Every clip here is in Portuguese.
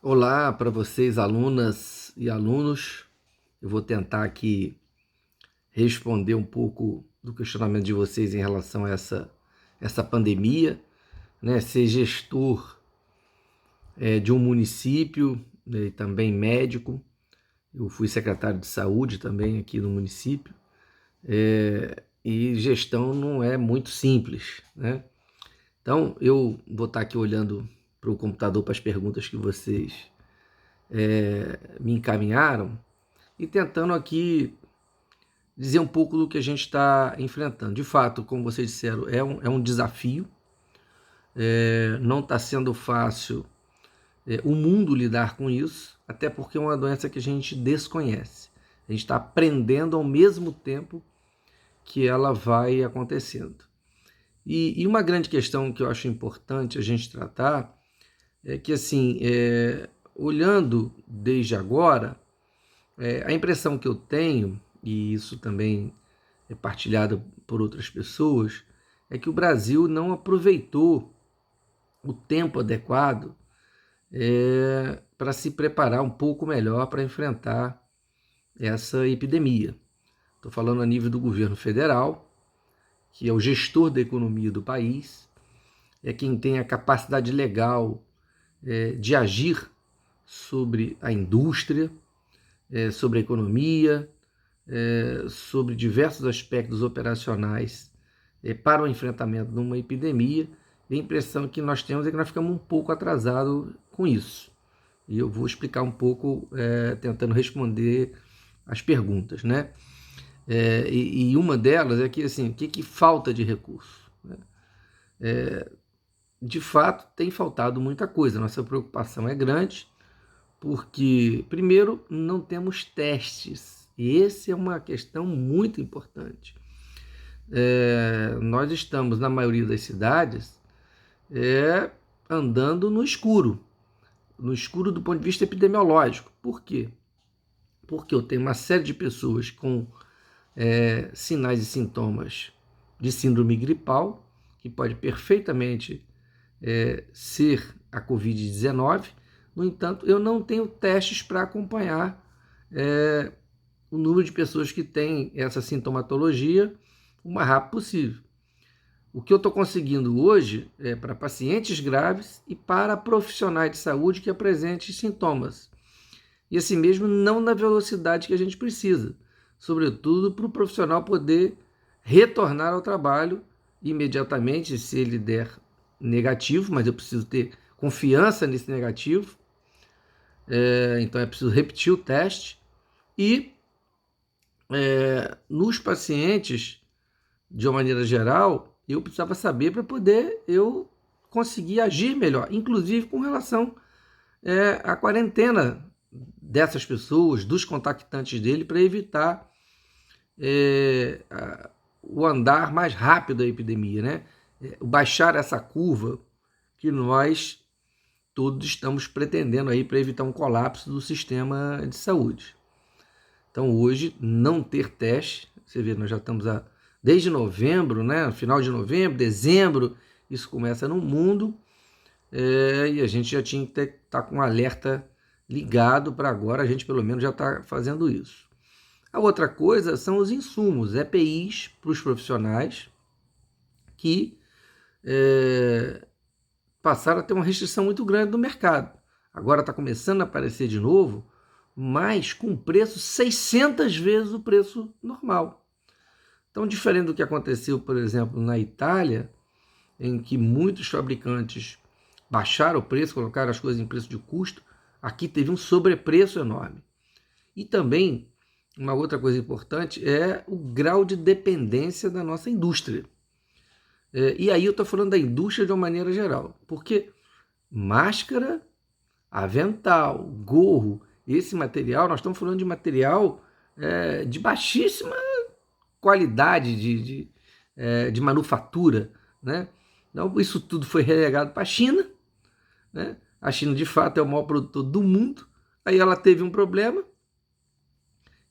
Olá para vocês, alunas e alunos. Eu vou tentar aqui responder um pouco do questionamento de vocês em relação a essa pandemia, né? Ser gestor de um município, né, e também médico. Eu fui secretário de saúde também aqui no município. E gestão não é muito simples, né? Então, eu vou estar aqui olhando para o computador para as perguntas que vocês me encaminharam e tentando aqui dizer um pouco do que a gente está enfrentando. De fato, como vocês disseram, é um desafio, não está sendo fácil o mundo lidar com isso, até porque é uma doença que a gente desconhece. A gente está aprendendo ao mesmo tempo que ela vai acontecendo. E uma grande questão que eu acho importante a gente tratar é que, assim, olhando desde agora, a impressão que eu tenho, e isso também é partilhada por outras pessoas, é que o Brasil não aproveitou o tempo adequado para se preparar um pouco melhor para enfrentar essa epidemia. Estou falando a nível do governo federal, que é o gestor da economia do país, é quem tem a capacidade legal de agir sobre a indústria, sobre a economia, sobre diversos aspectos operacionais para o enfrentamento de uma epidemia. E a impressão que nós temos é que nós ficamos um pouco atrasados com isso. E eu vou explicar um pouco, tentando responder as perguntas, né? E uma delas é que, assim, o que falta de recurso? Né? De fato, tem faltado muita coisa. Nossa preocupação é grande, porque, primeiro, não temos testes. E essa é uma questão muito importante. Nós estamos, na maioria das cidades, andando no escuro do ponto de vista epidemiológico. Por quê? Porque eu tenho uma série de pessoas com sinais e sintomas de síndrome gripal, que pode perfeitamente ser a Covid-19. No entanto, eu não tenho testes para acompanhar o número de pessoas que têm essa sintomatologia o mais rápido possível. O que eu estou conseguindo hoje é para pacientes graves e para profissionais de saúde que apresentem sintomas. E assim mesmo, não na velocidade que a gente precisa, sobretudo para o profissional poder retornar ao trabalho imediatamente, se ele der negativo, mas eu preciso ter confiança nesse negativo, então é preciso repetir o teste. E nos pacientes, de uma maneira geral, eu precisava saber para poder eu conseguir agir melhor, inclusive com relação à quarentena dessas pessoas, dos contactantes dele, para evitar o andar mais rápido da epidemia, né? Baixar essa curva que nós todos estamos pretendendo aí para evitar um colapso do sistema de saúde. Então hoje não ter teste, você vê, nós já estamos desde novembro, né? Final de novembro, dezembro, isso começa no mundo, e a gente já tinha que estar com um alerta ligado para agora, a gente pelo menos já está fazendo isso. A outra coisa são os insumos, EPIs para os profissionais que passaram a ter uma restrição muito grande no mercado. Agora está começando a aparecer de novo, mas com preço 600 vezes o preço normal. Então, diferente do que aconteceu, por exemplo, na Itália, em que muitos fabricantes baixaram o preço, colocaram as coisas em preço de custo, aqui teve um sobrepreço enorme. E também, uma outra coisa importante é o grau de dependência da nossa indústria. E aí eu estou falando da indústria de uma maneira geral, porque máscara, avental, gorro, esse material, nós estamos falando de material de baixíssima qualidade de manufatura, né? Então, isso tudo foi relegado para a China, né? A China, de fato, é o maior produtor do mundo. Aí ela teve um problema,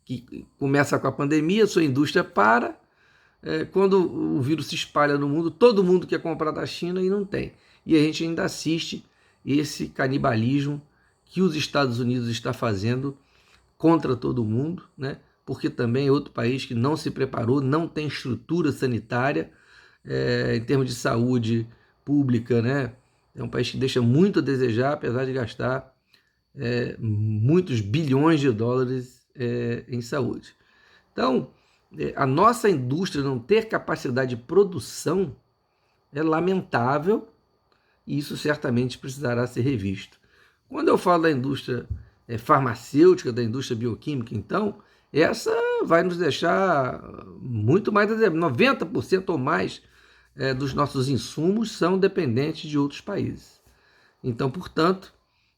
que começa com a pandemia, sua indústria para. Quando o vírus se espalha no mundo, todo mundo quer comprar da China e não tem. E a gente ainda assiste esse canibalismo que os Estados Unidos está fazendo contra todo mundo, né? Porque também é outro país que não se preparou, não tem estrutura sanitária em termos de saúde pública, né? É um país que deixa muito a desejar, apesar de gastar muitos bilhões de dólares em saúde. Então, a nossa indústria não ter capacidade de produção é lamentável e isso certamente precisará ser revisto. Quando eu falo da indústria farmacêutica, da indústria bioquímica, então, essa vai nos deixar muito mais, 90% ou mais dos nossos insumos são dependentes de outros países. Então, portanto,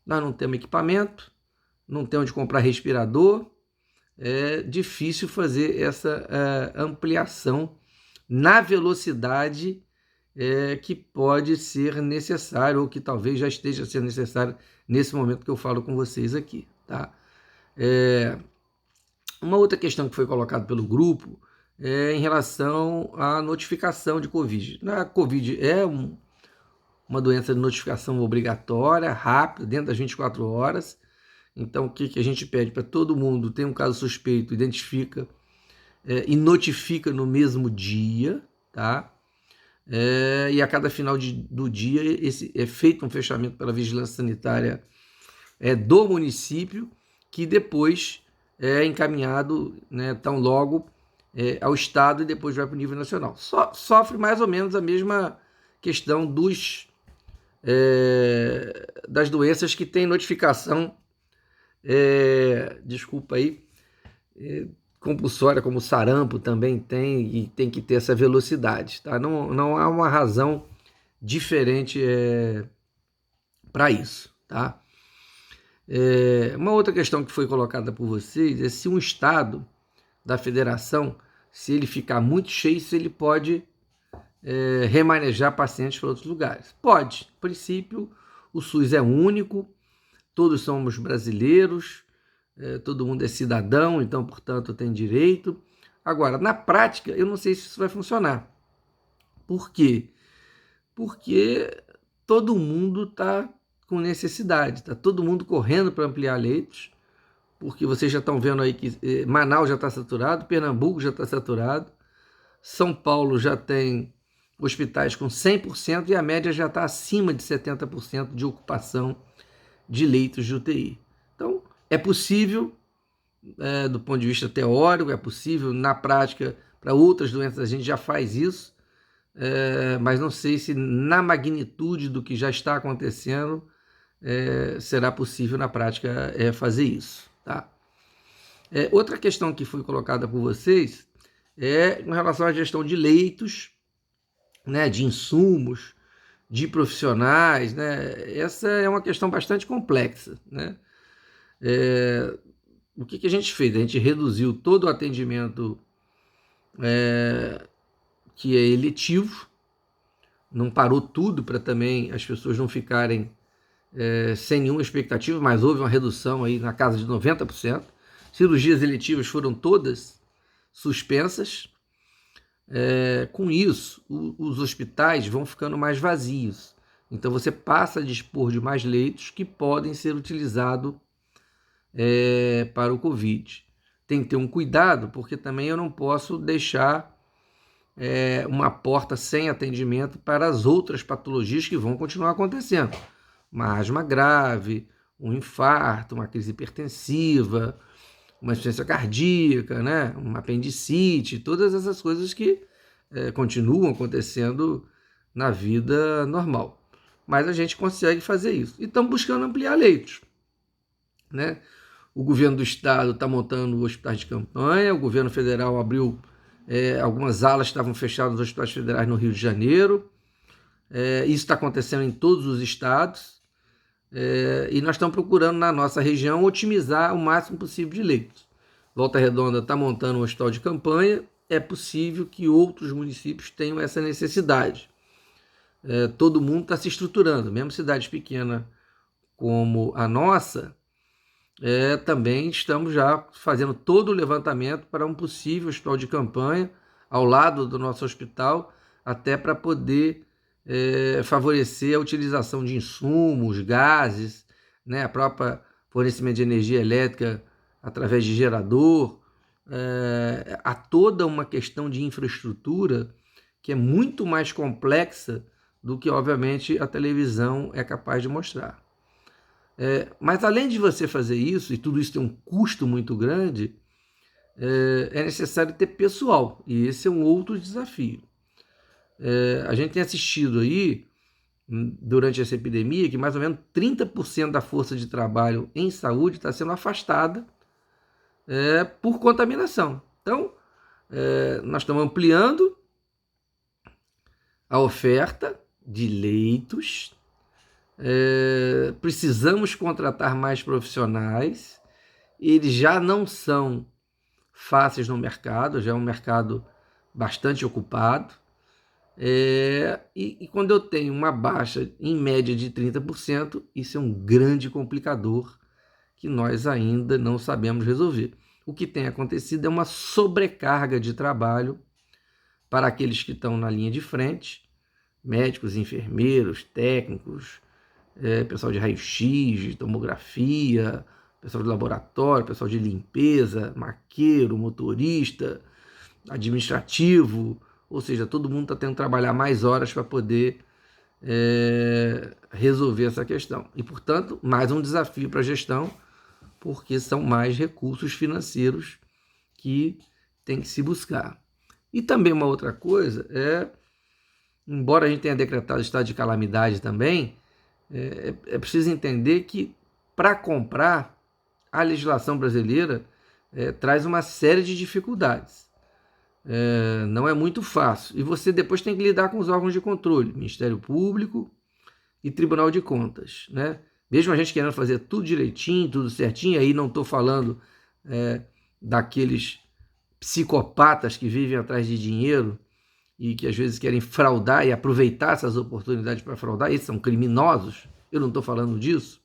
nós não temos equipamento, não temos onde comprar respirador, é difícil fazer essa ampliação na velocidade que pode ser necessário, ou que talvez já esteja sendo necessário nesse momento que eu falo com vocês aqui. Tá? Uma outra questão que foi colocada pelo grupo é em relação à notificação de Covid. A Covid é uma doença de notificação obrigatória, rápida, dentro das 24 horas. Então, o que a gente pede para todo mundo? Tem um caso suspeito, identifica e notifica no mesmo dia, tá? E a cada final do dia é feito um fechamento pela vigilância sanitária do município, que depois é encaminhado, né, tão logo ao estado e depois vai para o nível nacional. Sofre mais ou menos a mesma questão das doenças que tem notificação, desculpa aí, compulsória, como o sarampo também tem, e tem que ter essa velocidade, tá? Não há uma razão diferente para isso, tá? Uma outra questão que foi colocada por vocês é se um estado da federação, se ele ficar muito cheio, se ele pode remanejar pacientes para outros lugares. Pode. A princípio, o SUS é único, todos somos brasileiros, todo mundo é cidadão, então, portanto, tem direito. Agora, na prática, eu não sei se isso vai funcionar. Por quê? Porque todo mundo está com necessidade, está todo mundo correndo para ampliar leitos, porque vocês já estão vendo aí que Manaus já está saturado, Pernambuco já está saturado, São Paulo já tem hospitais com 100% e a média já está acima de 70% de ocupação de leitos de UTI. Então, é possível, do ponto de vista teórico, é possível, na prática, para outras doenças a gente já faz isso, mas não sei se na magnitude do que já está acontecendo será possível na prática fazer isso. Tá? Outra questão que foi colocada por vocês é em relação à gestão de leitos, né, de insumos, de profissionais, né? Essa é uma questão bastante complexa, né? O que a gente fez? A gente reduziu todo o atendimento que é eletivo, não parou tudo para também as pessoas não ficarem sem nenhuma expectativa, mas houve uma redução aí na casa de 90%. Cirurgias eletivas foram todas suspensas. Com isso, os hospitais vão ficando mais vazios. Então, você passa a dispor de mais leitos que podem ser utilizados para o Covid. Tem que ter um cuidado, porque também eu não posso deixar uma porta sem atendimento para as outras patologias que vão continuar acontecendo. Uma asma grave, um infarto, uma crise hipertensiva, uma insuficiência cardíaca, né? Uma apendicite, todas essas coisas que continuam acontecendo na vida normal. Mas a gente consegue fazer isso. E estamos buscando ampliar leitos, né? O governo do estado está montando hospitais de campanha, o governo federal abriu algumas alas que estavam fechadas nos hospitais federais no Rio de Janeiro. Isso está acontecendo em todos os estados. E nós estamos procurando, na nossa região, otimizar o máximo possível de leitos. Volta Redonda está montando um hospital de campanha. É possível que outros municípios tenham essa necessidade. Todo mundo está se estruturando, mesmo cidades pequenas como a nossa, também estamos já fazendo todo o levantamento para um possível hospital de campanha ao lado do nosso hospital, até para poder favorecer a utilização de insumos, gases, né, a própria fornecimento de energia elétrica através de gerador. Há toda uma questão de infraestrutura que é muito mais complexa do que, obviamente, a televisão é capaz de mostrar. Mas além de você fazer isso, e tudo isso tem um custo muito grande, é necessário ter pessoal, e esse é um outro desafio. A gente tem assistido aí, durante essa epidemia, que mais ou menos 30% da força de trabalho em saúde está sendo afastada por contaminação. Então, nós estamos ampliando a oferta de leitos, precisamos contratar mais profissionais, eles já não são fáceis no mercado, já é um mercado bastante ocupado, e quando eu tenho uma baixa em média de 30%, isso é um grande complicador que nós ainda não sabemos resolver. O que tem acontecido é uma sobrecarga de trabalho para aqueles que estão na linha de frente, médicos, enfermeiros, técnicos, pessoal de raio-x, de tomografia, pessoal de laboratório, pessoal de limpeza, maqueiro, motorista, administrativo, ou seja, todo mundo está tendo que trabalhar mais horas para poder resolver essa questão. E, portanto, mais um desafio para a gestão, porque são mais recursos financeiros que tem que se buscar. E também uma outra coisa embora a gente tenha decretado estado de calamidade também, é preciso entender que para comprar, a legislação brasileira traz uma série de dificuldades. Não é muito fácil. E você depois tem que lidar com os órgãos de controle, Ministério Público e Tribunal de Contas, né? Mesmo a gente querendo fazer tudo direitinho, tudo certinho, aí não estou falando daqueles psicopatas que vivem atrás de dinheiro e que às vezes querem fraudar e aproveitar essas oportunidades para fraudar, esses são criminosos, eu não estou falando disso.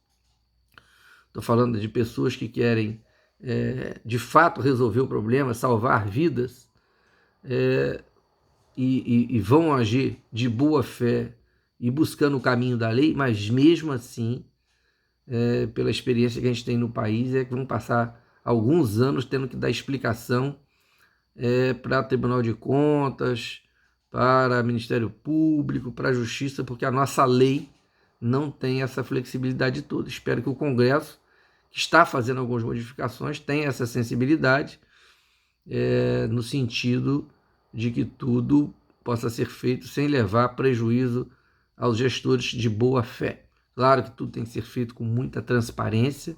Estou falando de pessoas que querem, de fato, resolver o problema, salvar vidas, e vão agir de boa fé e buscando o caminho da lei, mas mesmo assim, pela experiência que a gente tem no país, que vão passar alguns anos tendo que dar explicação para Tribunal de Contas, para Ministério Público, para a Justiça, porque a nossa lei não tem essa flexibilidade toda. Espero que o Congresso, que está fazendo algumas modificações, tenha essa sensibilidade, no sentido de que tudo possa ser feito sem levar prejuízo aos gestores de boa fé. Claro que tudo tem que ser feito com muita transparência,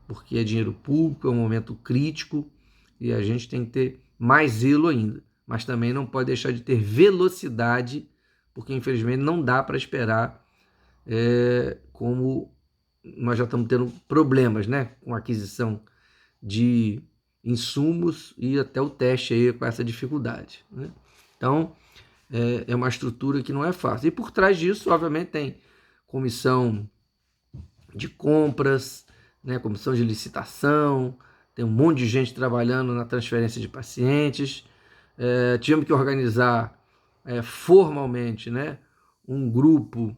porque é dinheiro público, é um momento crítico e a gente tem que ter mais zelo ainda, mas também não pode deixar de ter velocidade, porque infelizmente não dá para esperar, como nós já estamos tendo problemas, né, com a aquisição de insumos e até o teste aí com essa dificuldade, né? Então, é uma estrutura que não é fácil. E por trás disso, obviamente, tem comissão de compras, né, comissão de licitação, tem um monte de gente trabalhando na transferência de pacientes. Tivemos que organizar formalmente, né, um grupo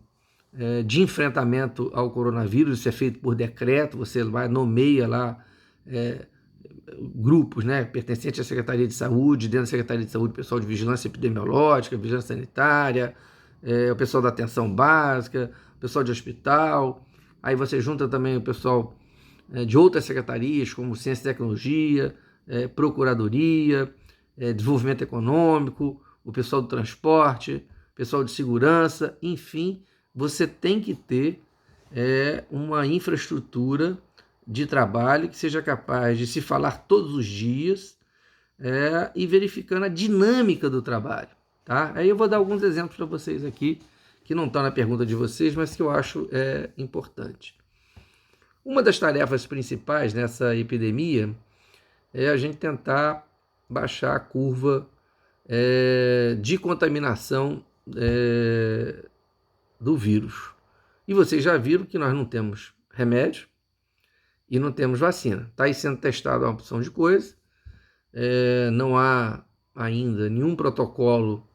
de enfrentamento ao coronavírus. Isso é feito por decreto, você vai, nomeia lá grupos, né, pertencentes à Secretaria de Saúde, dentro da Secretaria de Saúde, pessoal de vigilância epidemiológica, vigilância sanitária, o pessoal da atenção básica, o pessoal de hospital. Aí você junta também o pessoal de outras secretarias, como Ciência e Tecnologia, Procuradoria, Desenvolvimento Econômico, o pessoal do transporte, o pessoal de segurança, enfim, você tem que ter uma infraestrutura de trabalho que seja capaz de se falar todos os dias e verificando a dinâmica do trabalho, tá? Aí eu vou dar alguns exemplos para vocês aqui, que não estão na pergunta de vocês, mas que eu acho importante. Uma das tarefas principais nessa epidemia é a gente tentar baixar a curva de contaminação do vírus. E vocês já viram que nós não temos remédio e não temos vacina. Está aí sendo testada uma opção de coisa, não há ainda nenhum protocolo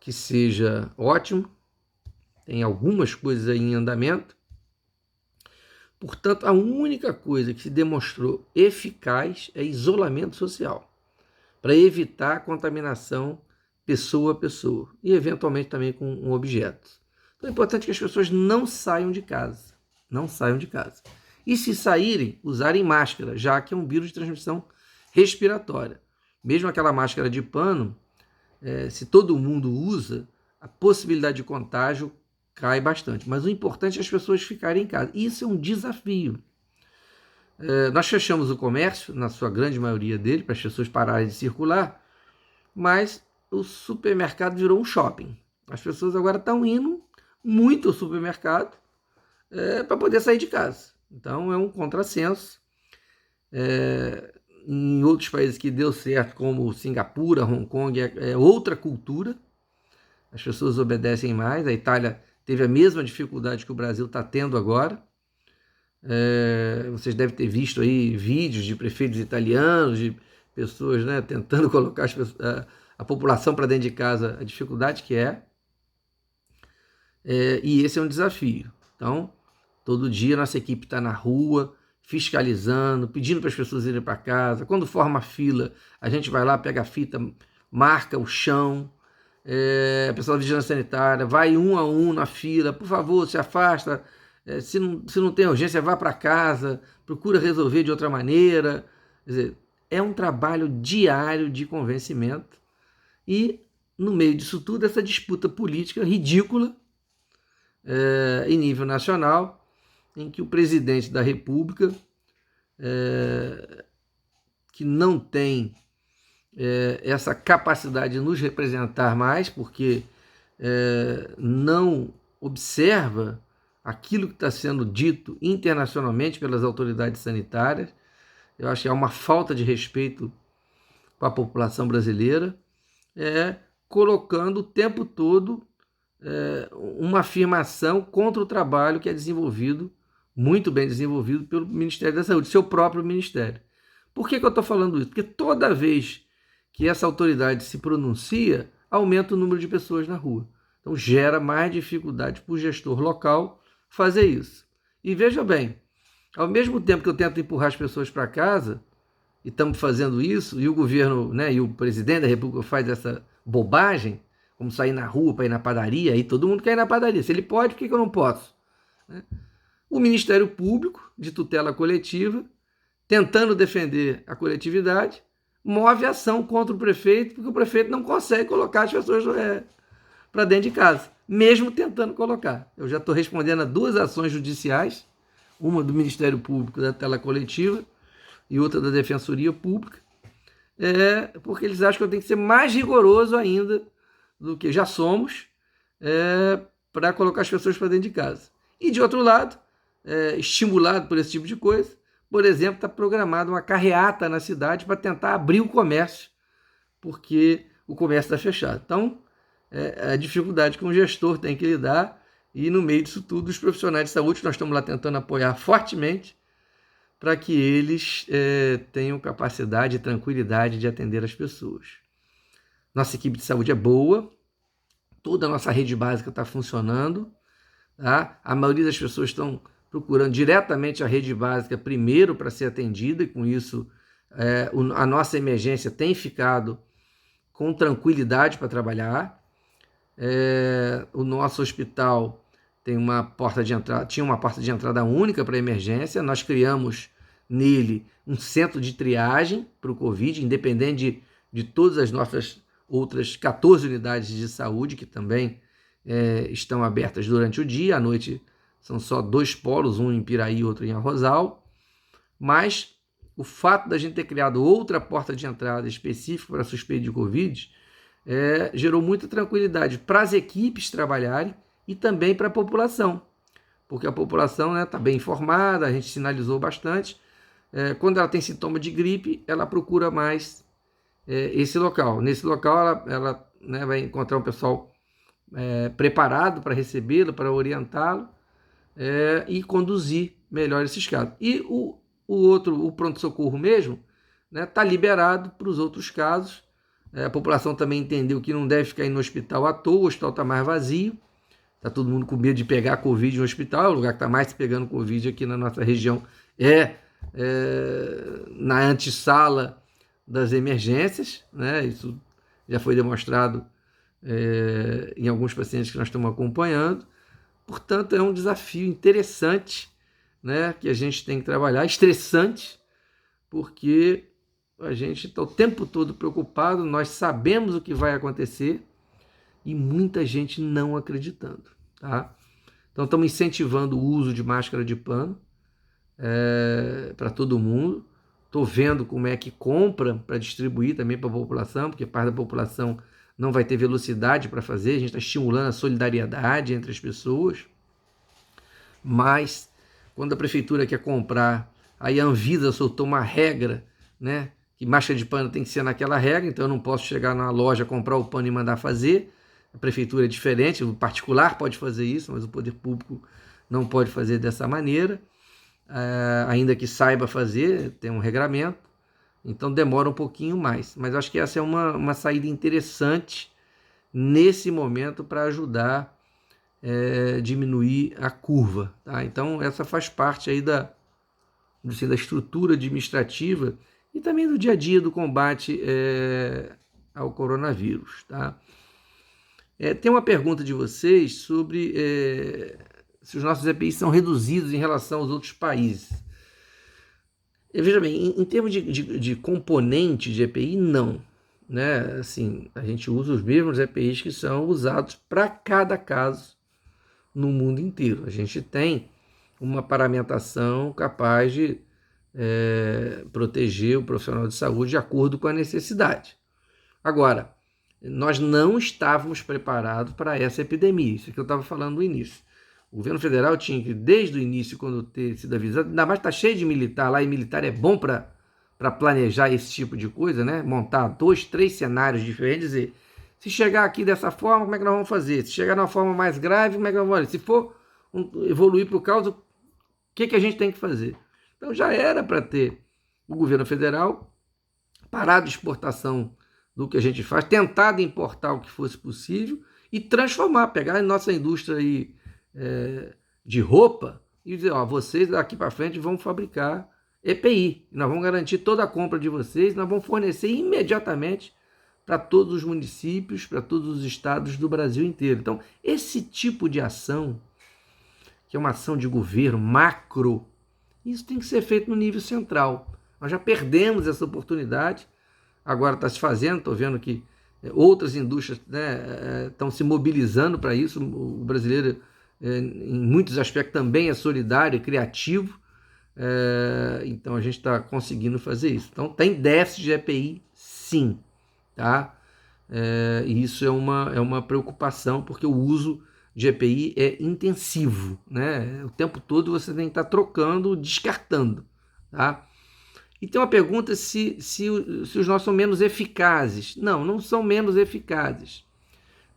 que seja ótimo, tem algumas coisas aí em andamento, Portanto, a única coisa que se demonstrou eficaz é isolamento social, para evitar a contaminação pessoa a pessoa e, eventualmente, também com um objeto. Então, é importante que as pessoas não saiam de casa. Não saiam de casa. E, se saírem, usarem máscara, já que é um vírus de transmissão respiratória. Mesmo aquela máscara de pano, se todo mundo usa, a possibilidade de contágio cai bastante. Mas o importante é as pessoas ficarem em casa. Isso é um desafio. Nós fechamos o comércio, na sua grande maioria dele, para as pessoas pararem de circular, mas o supermercado virou um shopping. As pessoas agora estão indo muito ao supermercado para poder sair de casa. Então é um contrassenso. Em outros países que deu certo, como Singapura, Hong Kong, é outra cultura. As pessoas obedecem mais. A Itália teve a mesma dificuldade que o Brasil está tendo agora. Vocês devem ter visto aí vídeos de prefeitos italianos, de pessoas, né, tentando colocar a população para dentro de casa, a dificuldade que é. E esse é um desafio. Então, todo dia nossa equipe está na rua, fiscalizando, pedindo para as pessoas irem para casa. Quando forma fila, a gente vai lá, pega a fita, marca o chão. A pessoa da vigilância sanitária vai um a um na fila, por favor, se afasta. Se não tem urgência, vá para casa, procura resolver de outra maneira. Quer dizer, é um trabalho diário de convencimento. E, no meio disso tudo, essa disputa política ridícula em nível nacional, em que o presidente da República, que não tem essa capacidade de nos representar mais, porque não observa aquilo que está sendo dito internacionalmente pelas autoridades sanitárias. Eu acho que é uma falta de respeito com a população brasileira, colocando o tempo todo uma afirmação contra o trabalho que é desenvolvido, muito bem desenvolvido, pelo Ministério da Saúde, seu próprio ministério. Por que eu estou falando isso? Porque toda vez que essa autoridade se pronuncia, aumenta o número de pessoas na rua. Então gera mais dificuldade para o gestor local fazer isso. E veja bem, ao mesmo tempo que eu tento empurrar as pessoas para casa, e estamos fazendo isso, e o governo, né, e o presidente da República faz essa bobagem, como sair na rua para ir na padaria, aí todo mundo quer ir na padaria. Se ele pode, por que eu não posso? O Ministério Público, de tutela coletiva, tentando defender a coletividade, move ação contra o prefeito, porque o prefeito não consegue colocar as pessoas para dentro de casa, mesmo tentando colocar. Eu já estou respondendo a 2 ações judiciais, uma do Ministério Público da tutela coletiva e outra da Defensoria Pública, porque eles acham que eu tenho que ser mais rigoroso ainda do que já somos, para colocar as pessoas para dentro de casa. E, de outro lado, estimulado por esse tipo de coisa, por exemplo, está programada uma carreata na cidade para tentar abrir o comércio, porque o comércio está fechado. Então, a dificuldade que um gestor tem que lidar, e no meio disso tudo, os profissionais de saúde, nós estamos lá tentando apoiar fortemente, para que eles tenham capacidade e tranquilidade de atender as pessoas. Nossa equipe de saúde é boa, toda a nossa rede básica está funcionando, tá? A maioria das pessoas estão procurando diretamente a rede básica primeiro para ser atendida, e com isso a nossa emergência tem ficado com tranquilidade para trabalhar. O nosso hospital tinha uma porta de entrada única para emergência. Nós criamos nele um centro de triagem para o Covid, independente de todas as nossas outras 14 unidades de saúde, que também estão abertas durante o dia. À noite são só 2 polos, um em Piraí e outro em Arrozal. Mas o fato da gente ter criado outra porta de entrada específica para suspeito de Covid gerou muita tranquilidade para as equipes trabalharem e também para a população, porque a população está bem informada, a gente sinalizou bastante. Quando ela tem sintoma de gripe, ela procura mais esse local. Nesse local, ela vai encontrar um pessoal preparado para recebê-lo, para orientá-lo e conduzir melhor esses casos. E o pronto-socorro mesmo está liberado para os outros casos. A população também entendeu que não deve ficar indo no hospital à toa, o hospital está mais vazio. está todo mundo com medo de pegar Covid no hospital, é o lugar que está mais pegando Covid aqui na nossa região, na antessala das emergências, né? Isso já foi demonstrado em alguns pacientes que nós estamos acompanhando. Portanto, é um desafio interessante, né, que a gente tem que trabalhar, estressante, porque a gente está o tempo todo preocupado, nós sabemos o que vai acontecer e muita gente não acreditando. Tá? Então, estamos incentivando o uso de máscara de pano para todo mundo. Estou vendo como é que compra para distribuir também para a população, porque parte da população não vai ter velocidade para fazer. A gente está estimulando a solidariedade entre as pessoas. Mas, quando a prefeitura quer comprar, aí a Anvisa soltou uma regra, né? Que máscara de pano tem que ser naquela regra, então eu não posso chegar na loja, comprar o pano e mandar fazer. A prefeitura é diferente, o particular pode fazer isso, mas o poder público não pode fazer dessa maneira. Ainda que saiba fazer, tem um regramento, então demora um pouquinho mais. Mas eu acho que essa é uma saída interessante nesse momento para ajudar a diminuir a curva. Tá? Então essa faz parte aí da estrutura administrativa e também do dia a dia do combate ao coronavírus. Tá? Tem uma pergunta de vocês sobre se os nossos EPIs são reduzidos em relação aos outros países. Veja bem, em termos de componente de EPI, não. Né? Assim, a gente usa os mesmos EPIs que são usados para cada caso no mundo inteiro. A gente tem uma paramentação capaz de proteger o profissional de saúde de acordo com a necessidade. Agora, nós não estávamos preparados para essa epidemia, isso que eu estava falando no início. O governo federal tinha que, desde o início, quando ter sido avisado, ainda mais está cheio de militar lá, e militar é bom para planejar esse tipo de coisa, né? Montar 2, 3 cenários diferentes, dizer, se chegar aqui dessa forma, como é que nós vamos fazer? Se chegar de uma forma mais grave, como é que nós vamos fazer? Se for evoluir para o caos, o que a gente tem que fazer? Então já era para ter o governo federal parado de exportação do que a gente faz, tentado importar o que fosse possível e transformar, pegar a nossa indústria aí, de roupa e dizer, vocês daqui para frente vão fabricar EPI, nós vamos garantir toda a compra de vocês, nós vamos fornecer imediatamente para todos os municípios, para todos os estados do Brasil inteiro. Então, esse tipo de ação, que é uma ação de governo macro, isso tem que ser feito no nível central. Nós já perdemos essa oportunidade, agora está se fazendo, estou vendo que outras indústrias estão se mobilizando para isso. O brasileiro, em muitos aspectos, também é solidário, é criativo, então a gente está conseguindo fazer isso. Então tem déficit de EPI, sim, tá? E isso é uma preocupação, porque o uso de EPI é intensivo, né? O tempo todo você tem que estar trocando, descartando, tá? E tem uma pergunta se os nossos são menos eficazes. Não são menos eficazes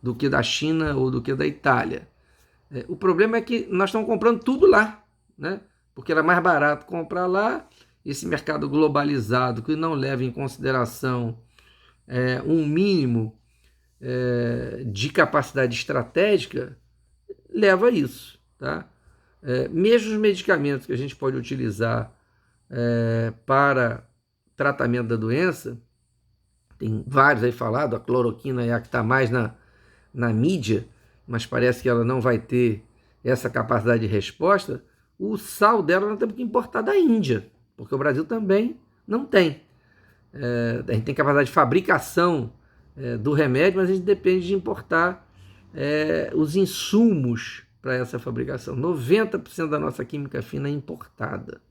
do que da China ou do que da Itália. O problema é que nós estamos comprando tudo lá, né? Porque era mais barato comprar lá. Esse mercado globalizado que não leva em consideração um mínimo de capacidade estratégica leva a isso. Tá? Mesmo os medicamentos que a gente pode utilizar para tratamento da doença, tem vários aí falado, a cloroquina é a que está mais na mídia, mas parece que ela não vai ter essa capacidade de resposta. O sal dela nós temos que importar da Índia, porque o Brasil também não tem. A gente tem capacidade de fabricação do remédio, mas a gente depende de importar os insumos para essa fabricação. 90% da nossa química fina é importada.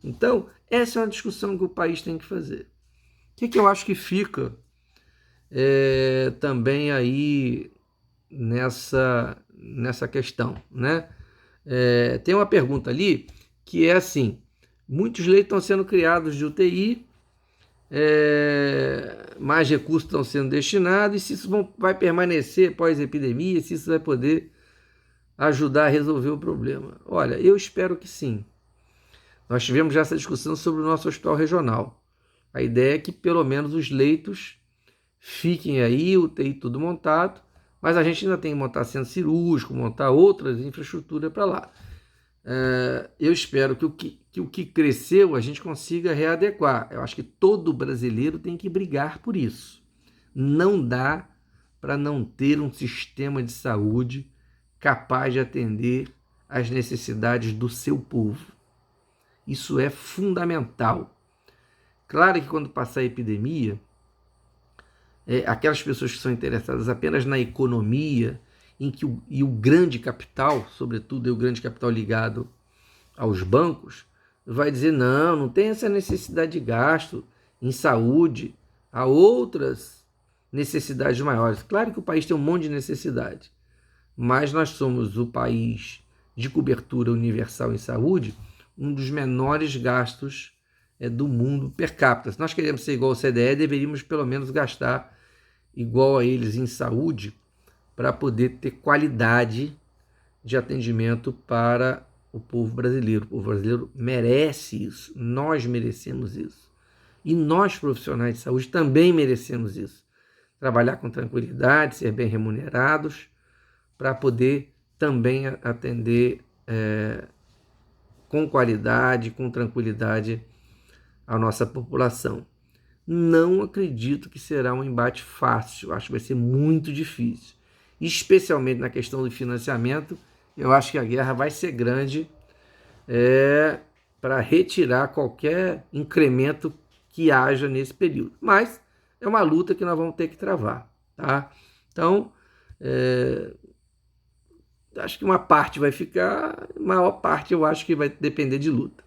Então, essa é uma discussão que o país tem que fazer. O que eu acho que fica também aí nessa questão, né? Tem uma pergunta ali que é assim, muitos leitos estão sendo criados de UTI, mais recursos estão sendo destinados, e se isso vai permanecer pós-epidemia, se isso vai poder ajudar a resolver o problema. Olha, eu espero que sim. Nós tivemos já essa discussão sobre o nosso hospital regional. A ideia é que pelo menos os leitos fiquem aí, o UTI tudo montado, Mas a gente ainda tem que montar centro cirúrgico, montar outras infraestruturas para lá. Eu espero que o que cresceu a gente consiga readequar. Eu acho que todo brasileiro tem que brigar por isso. Não dá para não ter um sistema de saúde capaz de atender às necessidades do seu povo. Isso é fundamental. Claro que quando passar a epidemia, aquelas pessoas que são interessadas apenas na economia, e o grande capital, sobretudo o grande capital ligado aos bancos, vai dizer, não tem essa necessidade de gasto em saúde, há outras necessidades maiores. Claro que o país tem um monte de necessidade, mas nós somos o país de cobertura universal em saúde, um dos menores gastos do mundo per capita. Se nós queremos ser igual ao CDE, deveríamos pelo menos gastar igual a eles em saúde para poder ter qualidade de atendimento para o povo brasileiro. O povo brasileiro merece isso, nós merecemos isso. E nós, profissionais de saúde, também merecemos isso. Trabalhar com tranquilidade, ser bem remunerados, para poder também atender com qualidade, com tranquilidade a nossa população. Não acredito que será um embate fácil, acho que vai ser muito difícil. Especialmente na questão do financiamento, eu acho que a guerra vai ser grande para retirar qualquer incremento que haja nesse período. Mas é uma luta que nós vamos ter que travar. Tá? Então, acho que uma parte vai ficar, a maior parte eu acho que vai depender de luta.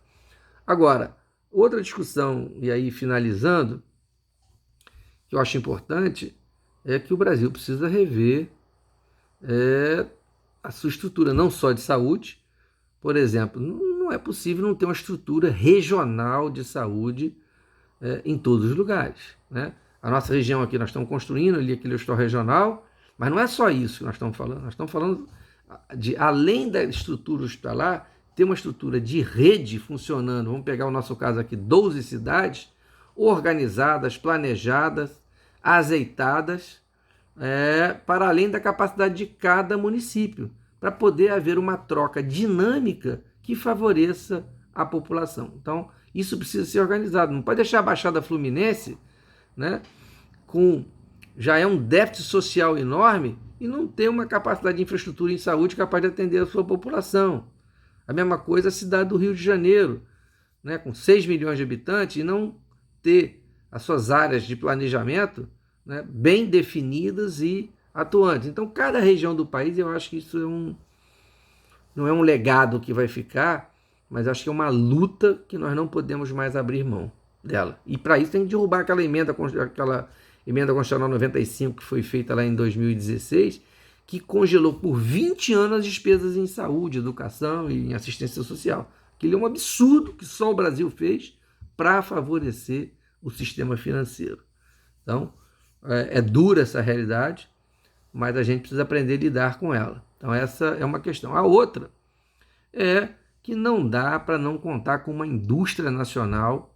Agora, outra discussão, e aí finalizando, que eu acho importante, é que o Brasil precisa rever a sua estrutura, não só de saúde. Por exemplo, não é possível não ter uma estrutura regional de saúde em todos os lugares. Né? A nossa região aqui, nós estamos construindo ali aquele hospital regional, mas não é só isso que nós estamos falando de, além da estrutura hospitalar, ter uma estrutura de rede funcionando. Vamos pegar o nosso caso aqui, 12 cidades, organizadas, planejadas, azeitadas, para além da capacidade de cada município, para poder haver uma troca dinâmica que favoreça a população. Então, isso precisa ser organizado. Não pode deixar a Baixada Fluminense, né, já é um déficit social enorme, e não ter uma capacidade de infraestrutura em saúde capaz de atender a sua população. A mesma coisa a cidade do Rio de Janeiro, né, com 6 milhões de habitantes, e não ter as suas áreas de planejamento, né, bem definidas e atuantes. Então, cada região do país, eu acho que isso não é um legado que vai ficar, mas acho que é uma luta que nós não podemos mais abrir mão dela. E para isso tem que derrubar aquela emenda constitucional 95 que foi feita lá em 2016, que congelou por 20 anos as despesas em saúde, educação e em assistência social. Aquilo é um absurdo que só o Brasil fez para favorecer o sistema financeiro. Então, é dura essa realidade, mas a gente precisa aprender a lidar com ela. Então, essa é uma questão. A outra é que não dá para não contar com uma indústria nacional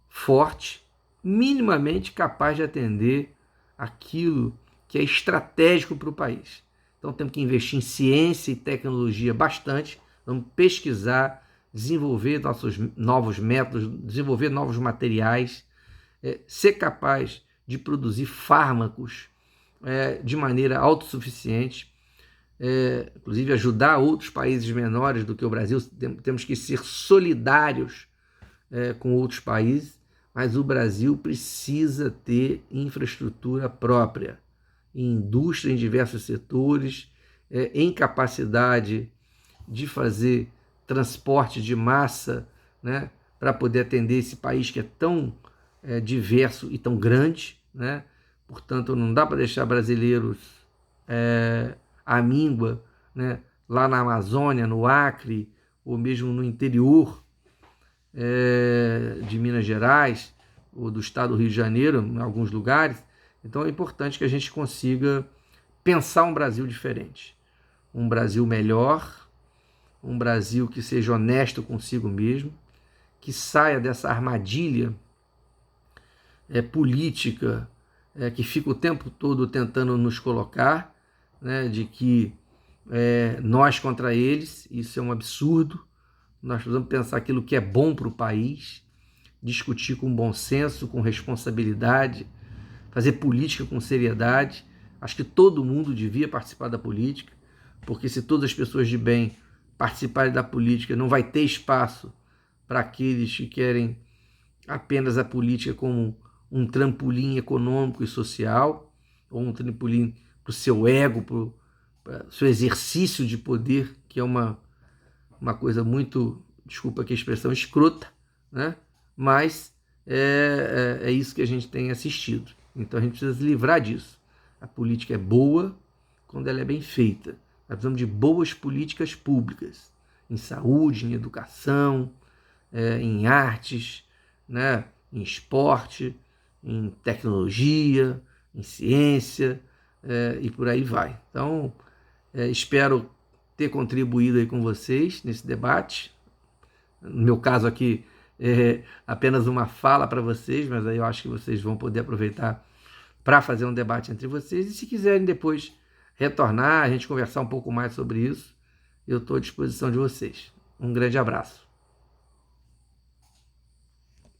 forte, minimamente capaz de atender aquilo que é estratégico para o país. Então temos que investir em ciência e tecnologia bastante, vamos pesquisar, desenvolver nossos novos métodos, desenvolver novos materiais, ser capaz de produzir fármacos de maneira autossuficiente, inclusive ajudar outros países menores do que o Brasil. Temos que ser solidários com outros países, mas o Brasil precisa ter infraestrutura própria, indústria em diversos setores, em capacidade de fazer transporte de massa, né, para poder atender esse país que é tão diverso e tão grande, né? Portanto, não dá para deixar brasileiros à míngua, né, lá na Amazônia, no Acre, ou mesmo no interior de Minas Gerais, ou do estado do Rio de Janeiro, em alguns lugares. Então é importante que a gente consiga pensar um Brasil diferente, um Brasil melhor, um Brasil que seja honesto consigo mesmo, que saia dessa armadilha política que fica o tempo todo tentando nos colocar, né, de que nós contra eles, isso é um absurdo. Nós precisamos pensar aquilo que é bom para o país, discutir com bom senso, com responsabilidade, fazer política com seriedade. Acho que todo mundo devia participar da política, porque se todas as pessoas de bem participarem da política, não vai ter espaço para aqueles que querem apenas a política como um trampolim econômico e social, ou um trampolim para o seu ego, para o seu exercício de poder, que é uma coisa muito, desculpa aqui a expressão, escrota, né? Mas é isso que a gente tem assistido. Então a gente precisa se livrar disso. A política é boa quando ela é bem feita. Nós precisamos de boas políticas públicas, em saúde, em educação, em artes, né? Em esporte, em tecnologia, em ciência, e por aí vai. Então, espero ter contribuído aí com vocês nesse debate. No meu caso aqui, apenas uma fala para vocês, mas aí eu acho que vocês vão poder aproveitar para fazer um debate entre vocês. E se quiserem depois retornar, a gente conversar um pouco mais sobre isso, eu estou à disposição de vocês. Um grande abraço.